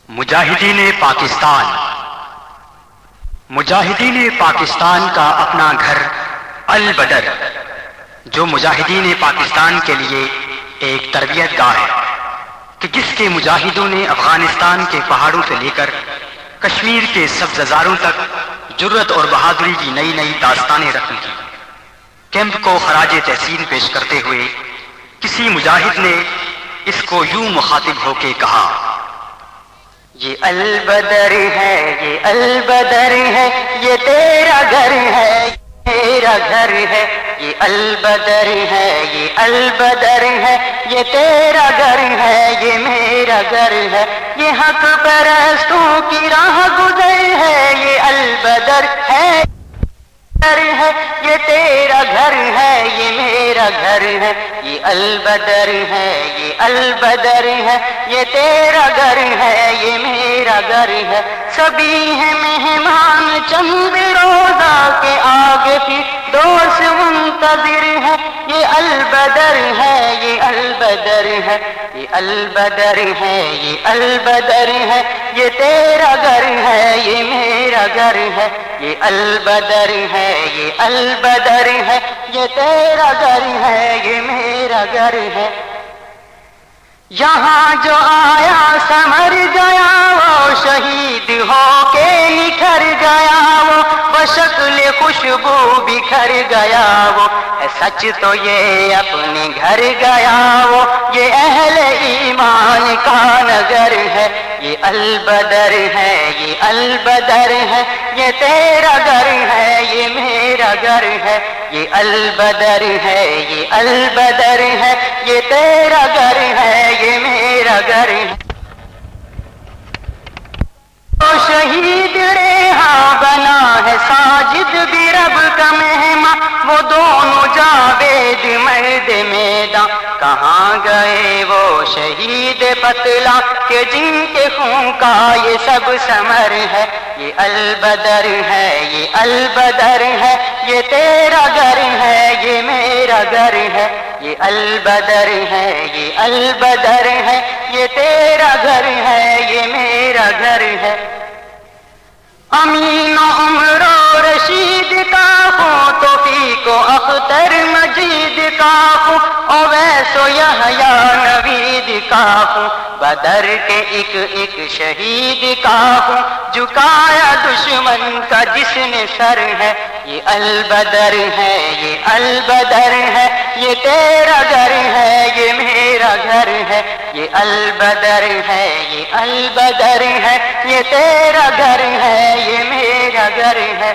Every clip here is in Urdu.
مجاہدین پاکستان کا اپنا گھر البدر، جو مجاہدین پاکستان کے لیے ایک تربیت گاہ ہے کہ جس کے مجاہدوں نے افغانستان کے پہاڑوں سے لے کر کشمیر کے سبززاروں تک جرأت اور بہادری کی نئی نئی داستانیں رکھی تھیں۔ کیمپ کو خراج تحسین پیش کرتے ہوئے کسی مجاہد نے اس کو یوں مخاطب ہو کے کہا، یہ البدر ہے، یہ البدر ہے، یہ تیرا گھر ہے، میرا گھر ہے، یہ البدر ہے، یہ البدر ہے، یہ تیرا گھر ہے، یہ میرا گھر ہے، یہ حق پرستوں کی راہ گزر ہے، یہ البدر ہے، ہے یہ تیرا گھر ہے، یہ میرا گھر ہے، یہ البدر ہے، یہ البدر ہے، یہ تیرا گھر ہے، یہ میرا گھر ہے، سبھی ہیں مہمان چند روزہ کے آگے پھر دوست منتظر ہے، یہ البدر ہے، یہ البدر ہے، یہ البدر ہے، یہ البدر ہے، یہ تیرا گھر ہے، یہ میرا گھر ہے، یہ البدر ہے، یہ البدر ہے، یہ تیرا گھر ہے، یہ میرا گھر ہے، یہاں جو آیا سمر گیا وہ شہید ہو کے نکھر گیا، وہ بشکل خوشبو بکھر گیا، وہ سچ تو یہ اپنے گھر گیا، وہ یہ اہل ایمان کا نگر ہے، یہ البدر ہے، یہ البدر ہے، یہ تیرا گھر ہے، یہ میرا گھر ہے، یہ البدر ہے، یہ البدر ہے، یہ تیرا گھر ہے، یہ میرا گھر ہے، تو شہید ریحاں بنا ہے ساجد بھی رب کا مہمان، وہ دونوں جاوید مرد میدان کہاں گئے وہ شہید پتلا کہ جن کے خون کا یہ سب ثمر ہے، یہ البدر ہے، یہ البدر ہے، یہ تیرا گھر ہے، یہ میرا گھر ہے، یہ البدر ہے، یہ البدر ہے، یہ تیرا گھر ہے، یہ میرا گھر ہے، امین و عمر و رشید کا ہوں توفیق و اختر مجید کا ہوں، اویس و یحییٰ نوید کا ہوں، بدر کے ایک ایک شہید کا ہوں، جھکایا دشمن کا جس نے سر ہے، یہ البدر ہے، یہ البدر ہے، یہ تیرا گھر ہے، یہ میرا گھر ہے، یہ البدر ہے، یہ البدر ہے، یہ تیرا گھر ہے، یہ میرا گھر ہے،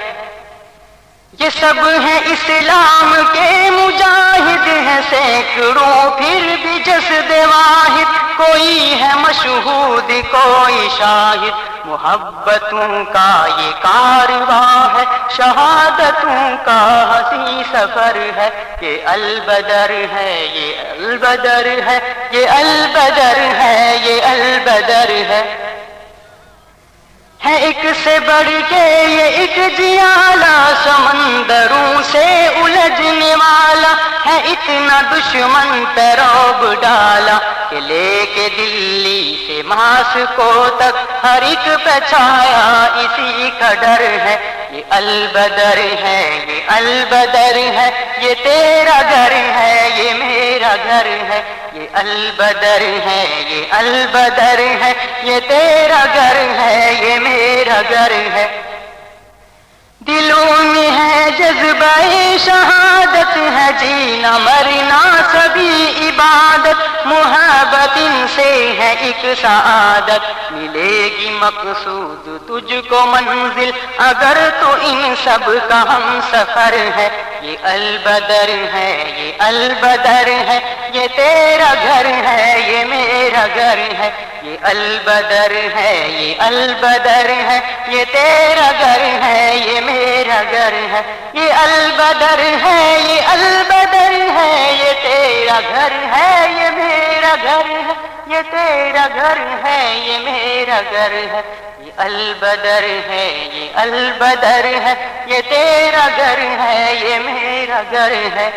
یہ سب ہیں اسلام کے مجاہد ہیں سینکڑوں پھر بھی جسد واحد، کوئی ہے مشہود کوئی شاہد، محبتوں کا یہ کارواں ہے، شہادتوں کا حسین سفر ہے، یہ البدر ہے، یہ البدر ہے، یہ البدر ہے، یہ البدر ہے ایک سے بڑھ کے یہ ایک جیالا، سمندروں سے الجھنے والا ہے، اتنا دشمن تروب ڈالا کہ لے کے دلی سے ماسکو تک ہر ایک پہ چھایا اسی کا ڈر ہے، یہ البدر ہے، یہ البدر ہے، یہ تیرا گھر ہے، یہ میرا گھر ہے، یہ البدر ہے، یہ البدر ہے، یہ تیرا گھر ہے، یہ میرا گھر ہے، دلوں میں ہے جذبہ شہادت ہے، جینا مرنا سبھی عبادت، محبت ان سے ہے ایک سعادت، ملے گی مقصود تجھ کو منزل اگر تو ان سب کا ہم سفر ہے، یہ البدر ہے، یہ البدر ہے، یہ تیرا گھر ہے، یہ میرا گھر ہے، یہ البدر ہے، یہ البدر ہے، یہ تیرا گھر ہے، یہ میرا گھر ہے، یہ البدر ہے، یہ البدر ہے، یہ تیرا گھر ہے، یہ میرا گھر ہے، یہ تیرا گھر ہے، یہ میرا گھر ہے، یہ البدر ہے، یہ البدر ہے، یہ تیرا گھر ہے، یہ میرا گھر ہے۔